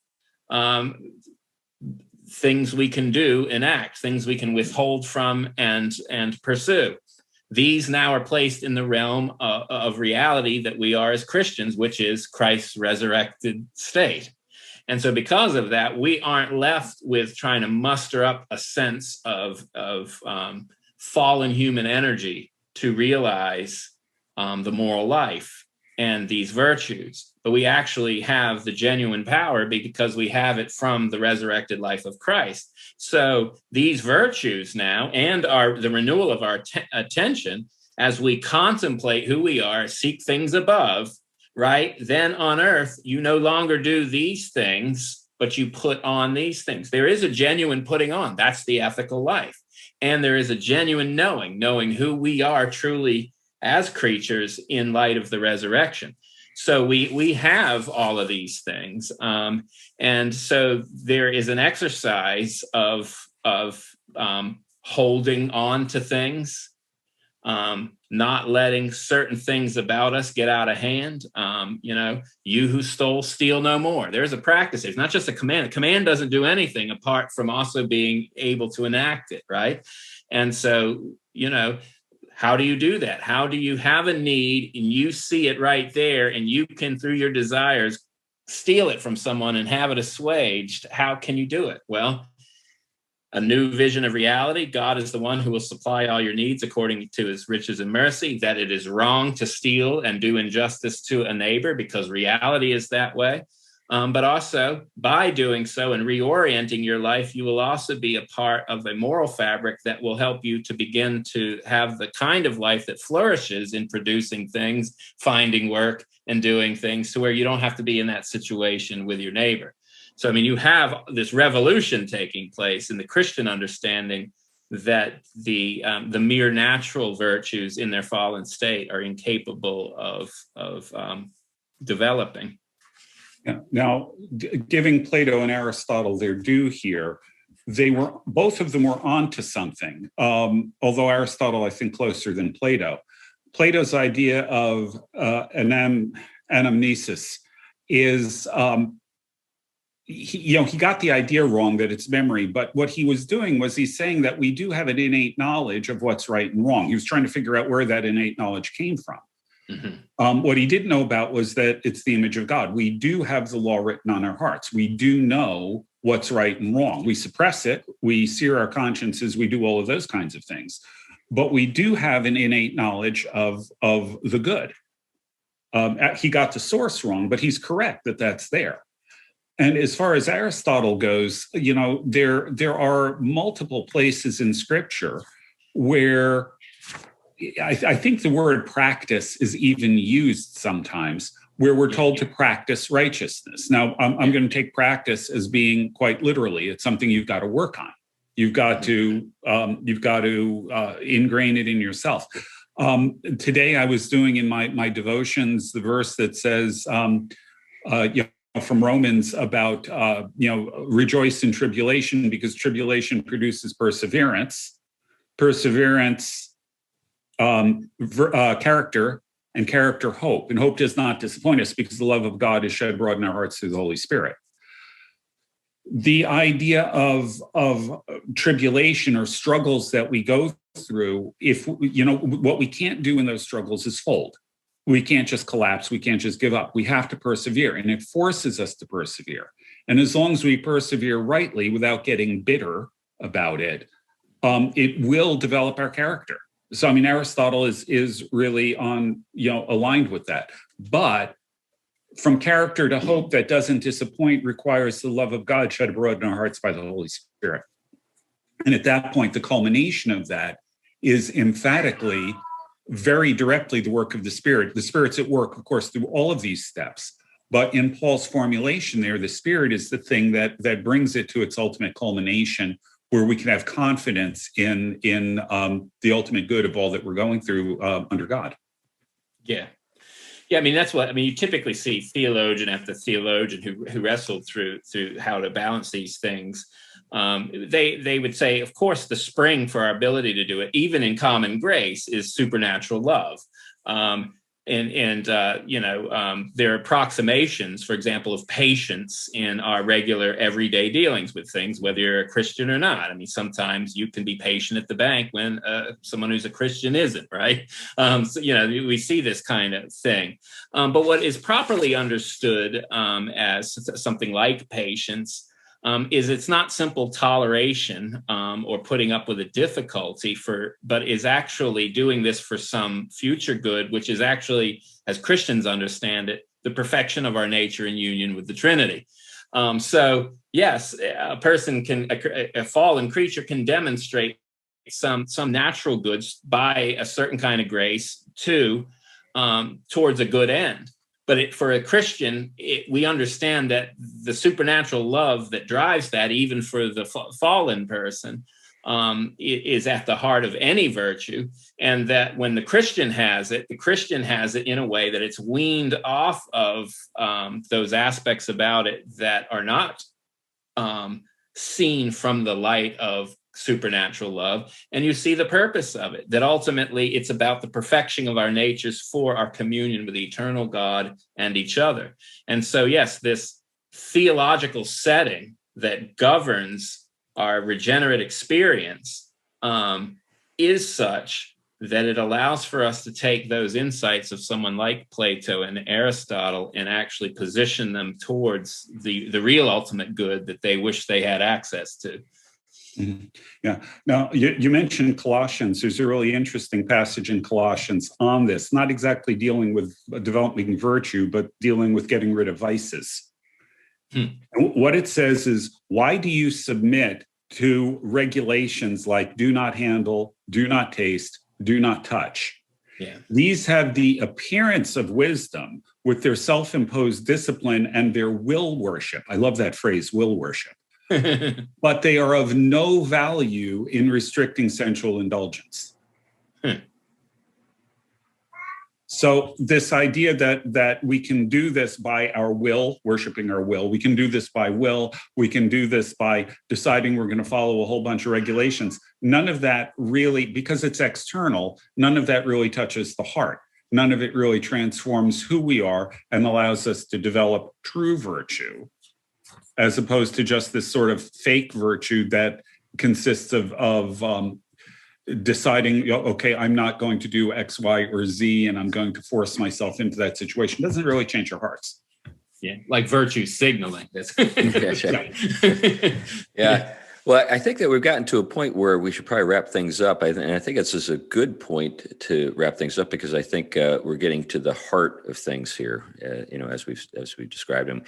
things we can do, enact, things we can withhold from and pursue. These now are placed in the realm of reality that we are as Christians, which is Christ's resurrected state. And so because of that, we aren't left with trying to muster up a sense of fallen human energy to realize the moral life and these virtues, but we actually have the genuine power because we have it from the resurrected life of Christ. So these virtues now, and the renewal of our attention as we contemplate who we are, seek things above, right? Then on earth, you no longer do these things, but you put on these things. There is a genuine putting on. That's the ethical life. And there is a genuine knowing who we are truly as creatures in light of the resurrection. So we have all of these things. And so there is an exercise of holding on to things, not letting certain things about us get out of hand. You who stole, steal no more. There's a practice. It's not just a command. A command doesn't do anything apart from also being able to enact it, right? And so, how do you do that? How do you have a need and you see it right there and you can, through your desires, steal it from someone and have it assuaged? How can you do it? Well, a new vision of reality. God is the one who will supply all your needs according to his riches and mercy, that it is wrong to steal and do injustice to a neighbor because reality is that way. But also, by doing so and reorienting your life, you will also be a part of a moral fabric that will help you to begin to have the kind of life that flourishes in producing things, finding work, and doing things to where you don't have to be in that situation with your neighbor. So, you have this revolution taking place in the Christian understanding that the mere natural virtues in their fallen state are incapable of developing. Yeah. Now, giving Plato and Aristotle their due here, both of them were onto something. Although Aristotle, I think, closer than Plato. Plato's idea of anamnesis is, he got the idea wrong that it's memory. But what he was doing was he's saying that we do have an innate knowledge of what's right and wrong. He was trying to figure out where that innate knowledge came from. Mm-hmm. What he didn't know about was that it's the image of God. We do have the law written on our hearts. We do know what's right and wrong. We suppress it, we sear our consciences, we do all of those kinds of things. But we do have an innate knowledge of the good. He got the source wrong, but he's correct that that's there. And as far as Aristotle goes, there are multiple places in Scripture where I think the word practice is even used sometimes, where we're told to practice righteousness. Now, I'm going to take practice as being quite literally. It's something you've got to work on. You've got to ingrain it in yourself. Today, I was doing in my devotions the verse that says, from Romans about rejoice in tribulation, because tribulation produces perseverance. Perseverance, character, and character, hope. And hope does not disappoint us, because the love of God is shed abroad in our hearts through the Holy Spirit. The idea of tribulation or struggles that we go through, what we can't do in those struggles is fold. We can't just collapse. We can't just give up. We have to persevere, and it forces us to persevere. And as long as we persevere rightly without getting bitter about it, it will develop our character. So, Aristotle is really aligned with that. But from character to hope that doesn't disappoint requires the love of God shed abroad in our hearts by the Holy Spirit. And at that point, the culmination of that is emphatically, very directly, the work of the Spirit. The Spirit's at work, of course, through all of these steps. But in Paul's formulation there, the Spirit is the thing that brings it to its ultimate culmination, where we can have confidence in the ultimate good of all that we're going through under God. Yeah. That's what you typically see theologian after theologian who wrestled through how to balance these things. They would say, of course, the spring for our ability to do it, even in common grace, is supernatural love. There are approximations, for example, of patience in our regular everyday dealings with things, whether you're a Christian or not. Sometimes you can be patient at the bank when someone who's a Christian isn't, right? We see this kind of thing. But what is properly understood as something like patience is it's not simple toleration or putting up with a difficulty but is actually doing this for some future good, which is actually, as Christians understand it, the perfection of our nature in union with the Trinity. So yes, a fallen creature can demonstrate some natural goods by a certain kind of grace towards a good end. But for a Christian, we understand that the supernatural love that drives that, even for the fallen person, is at the heart of any virtue. And that when the Christian has it in a way that it's weaned off of those aspects about it that are not seen from the light of supernatural love. And you see the purpose of it, that ultimately it's about the perfection of our natures for our communion with the eternal God and each other. And so, yes, this theological setting that governs our regenerate experience is such that it allows for us to take those insights of someone like Plato and Aristotle and actually position them towards the real ultimate good that they wish they had access to. Mm-hmm. Yeah. Now, you mentioned Colossians. There's a really interesting passage in Colossians on this, not exactly dealing with developing virtue, but dealing with getting rid of vices. And what it says is, why do you submit to regulations like do not handle, do not taste, do not touch? Yeah. These have the appearance of wisdom with their self-imposed discipline and their will worship. I love that phrase, will worship. But they are of no value in restricting sensual indulgence. So this idea that we can do this by our will, worshiping our will, we can do this by will, we can do this by deciding we're going to follow a whole bunch of regulations. None of that really, because it's external, none of that really touches the heart. None of it really transforms who we are and allows us to develop true virtue, as opposed to just this sort of fake virtue that consists of deciding, okay, I'm not going to do X, Y, or Z, and I'm going to force myself into that situation. It doesn't really change our hearts. Yeah, like virtue signaling. Yeah. Well, I think that we've gotten to a point where we should probably wrap things up. And I think this is a good point to wrap things up, because I think we're getting to the heart of things here. As we've described them,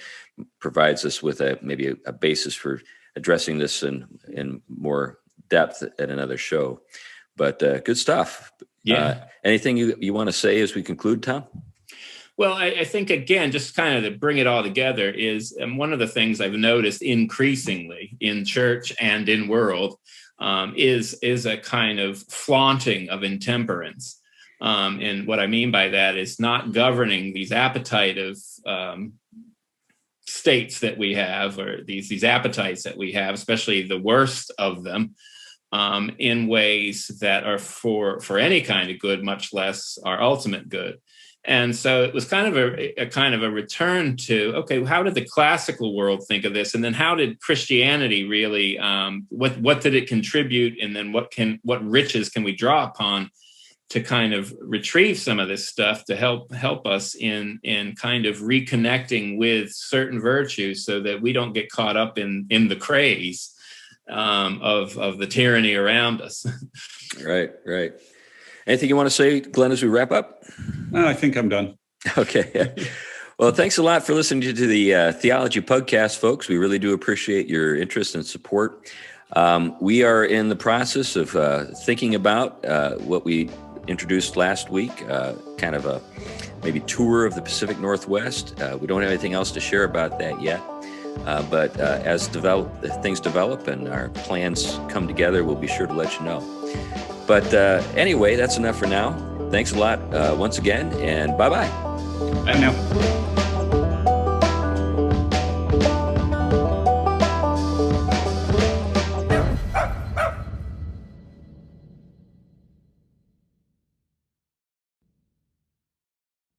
provides us with maybe a basis for addressing this in more depth at another show. But good stuff. Yeah. Anything you want to say as we conclude, Tom? Well, I think, again, just kind of to bring it all together is one of the things I've noticed increasingly in church and in world is a kind of flaunting of intemperance. And what I mean by that is not governing these appetitive states that we have, or these appetites that we have, especially the worst of them, in ways that are for any kind of good, much less our ultimate good. And so it was kind of a return to, okay, how did the classical world think of this? And then how did Christianity really, what did it contribute? And then what riches can we draw upon to kind of retrieve some of this stuff to help us in kind of reconnecting with certain virtues, so that we don't get caught up in the craze of the tyranny around us. Right. Anything you want to say, Glenn, as we wrap up? I think I'm done. Okay. Well, thanks a lot for listening to the Theology Pugcast, folks. We really do appreciate your interest and support. We are in the process of thinking about what we introduced last week, kind of a maybe tour of the Pacific Northwest. We don't have anything else to share about that yet. But as things develop and our plans come together, we'll be sure to let you know. But anyway, that's enough for now. Thanks a lot once again, and bye-bye. Bye now.